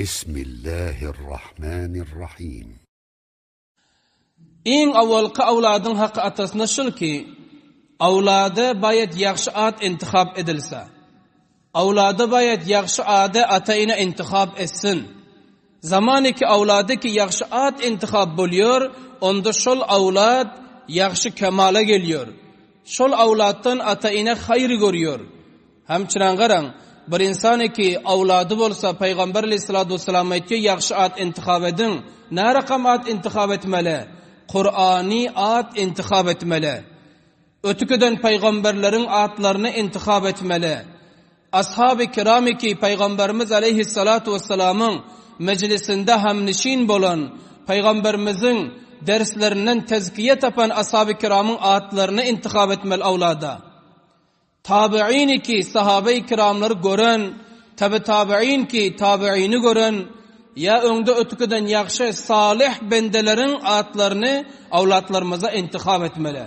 Bismillahirrahmanirrahim. Eng avvalgi avlodning haqqi atasini shulki, avlodi bayat yaxshi at intihob edilsa. Avlodi bayat yaxshi adi atayini intihob etsin. Zamoniki avlodiki yaxshi at intihob bo'liyor, onda shol avlod yaxshi kamala geliyor. Shol avloddan atayini xayr görüyor. Hamchiran qarang, bir insoniki avlodi bo'lsa, payg'ambar alayhisolatu vasallam aytdi, yaxshi at intihob eding. Na raqam at intihob etmeli? Qur'oni at intihob etmeli. Ötüküden payg'ambarların atlarını intihob etmeli. Ashab-ı kiramiki Peygamberimiz aleyhissalatu vesselamın meclisinde hamnişin bolan, Peygamberimizin derslerinden tezkiye tapan ashab-ı kiramın atlarını intihob etmeli avlada. Tabi'in ki sahabe-i kiramları gören, tabi'in ki tabi'ini gören, ya öngde ötüküden yaxşı salih bendelerin atlarını avlatlarımıza intihob etmeli.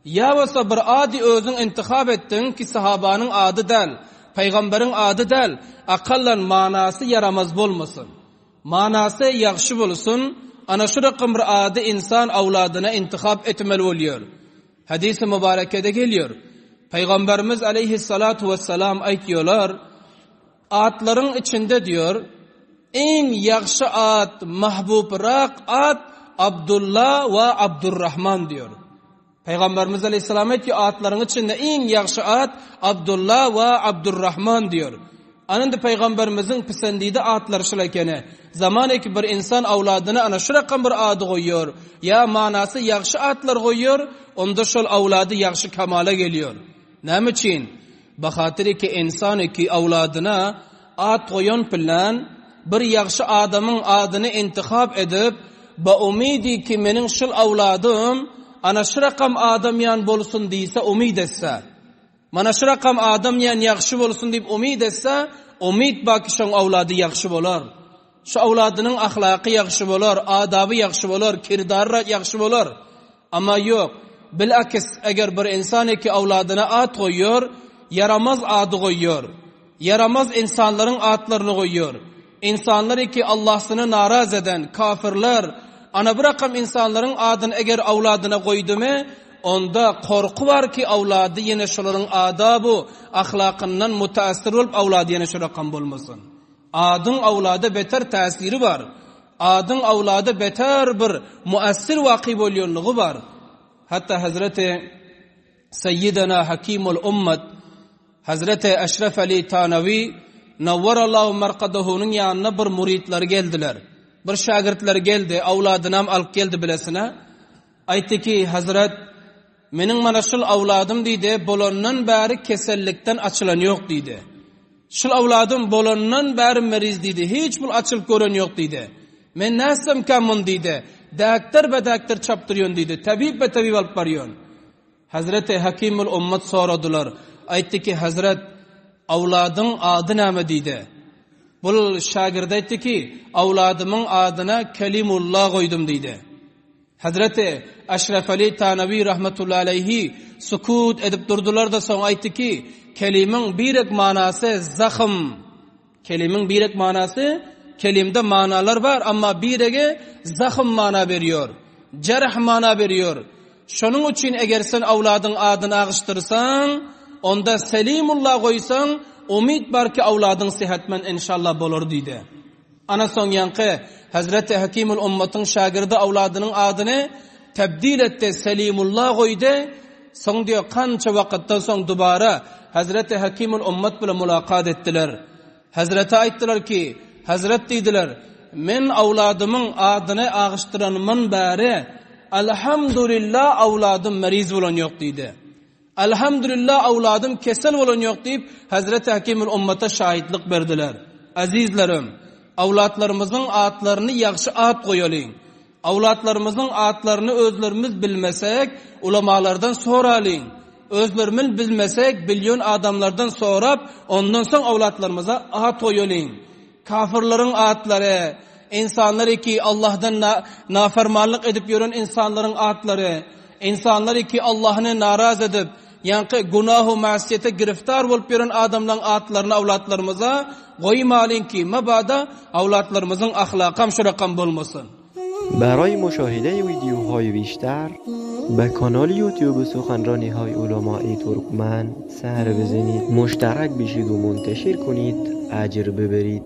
Ya olsa bir adi özün intihob ettin ki sahabanın adı del, peygamberin adı del, akallan manası yaramaz bolmasın. Manası yaxşı bolsun, ana şu rakam bir adi insan avladına intihob etmeli oluyor. Hadis-i mübarekede geliyor. Peygamberimiz aleyhissalatu vesselam aytıyorlar, atların içinde diyor, en yaxşı at, mahbubrak at, Abdullah ve Abdurrahman diyor. Peygamberimiz aleyhisselam et ki atların içinde en yaxşı at Abdullah ve Abdurrahman diyor. Anında peygamberimizin pisendiydi atlar şulakene. Zamaneki bir insan avladına ana şu rakam bir adı koyuyor. Ya manası yaxşı atlar koyuyor. Onda şol avladı yaxşı kamala geliyor. Ne için? Bakatır ki insan ki avladına at koyan plan bir yaxşı adamın adını intihob edip ba umidi ki mening şol avladım ana şu rakam adam yan bolsun deyse umid etse. Mana şu rakam adam yan yaxşı bolsun deyip umid etse, umid baki şon avladı yaxşı bolar. Şu avladının ahlakı yaxşı bolar, adabı yaxşı bolar, kirdarı yaxşı bolar. Ama yok. Bilakis eğer bir insan ki avladına at koyuyor, yaramaz adı koyuyor. Yaramaz insanların atlarını koyuyor. İnsanlar ki Allah'sını naraz eden kafirler, ana bir rakam insanların adını eğer avladına koydu mu, onda korku var ki avladı yine şuların adabı, ahlakından müteassir olup avladı yine şu rakam bulmasın. Adın avladı beter tesiri var. Adın avladı beter bir müessir vakı oluyorluğu var. Hatta Hazreti Seyyidina Hakimul Ummet, Hazreti Eşref Ali Tanavi, Navvarallahu marqadahu'nun yanına bir muritler geldiler. Bir şagirdler geldi, avladınam alıp geldi bilesine. Aytti ki, Hazret, mening mana şul avladım deydi, bolondan beri kesellikten açılan yok deydi. Şul avladım bolondan beri meriz deydi, hiç bul açılıp gören yok deydi. Men nasım kamun deydi, daktar be daktar çaptırıyorsun deydi, tabib be tabib alıp barıyorsun. Hazreti Hakimul Ummet soradılar. Aytti ki, Hazret, avladın adı neme deydi. Bul şagird aytdi ki, avladımın adına Kelimullah koydum deydi. Hazreti Eşref Ali Tanavi rahmetullahi aleyhi sukut edip durdular da son aytdi ki, kelimin birek manası zakhım. Kelimin birek manası, kelimde manalar var ama birege zakhım mana veriyor. Cerh mana veriyor. Şunun için eğer sen avladın adını ağıştırsan, onda Selimullah koysan, umid var ki avladın sihatmen inşallah bolur deydi. Ana son yankı Hazreti Hakimul Ummet'in şagirdi avladının adını tebdil etti, Selimullah koydu. Son diyor kança vakittan son dubara Hazreti Hakimul Ummet bile mulakat ettiler. Hazreti ayttılar ki, Hazret deydiler, men avladımın adını ağıştıranımın bari elhamdülillah avladım meriz olan yok deydi. Elhamdülillah avladım kesel olan yok deyip Hazreti Hakimul Ummet'e şahitlik verdiler. Azizlerim, avlatlarımızın atlarını yaxşı at koyalım. Avlatlarımızın atlarını özlerimiz bilmesek, ulamalardan soralım. Özlerimiz bilmesek, milyon adamlardan sorap, ondan sonra avlatlarımıza at koyalım. Kafirlerin atları, insanlar ki Allah'tan nafermanlık edip yürün insanların atları, insanlar ki Allah'ını naraz edip, yankı günah ve masiyete giriftar olup biren adamların atlarını avlatlarımıza koymalın ki mabada avlatlarımızın ahlakam şurakam bulmasın. برای مشاهده ویدیوهای بیشتر به کانال یوتیوب سخنرانی های علمای ترکمن سر بزنید، مشترک بشید و منتشر کنید، اجر ببرید.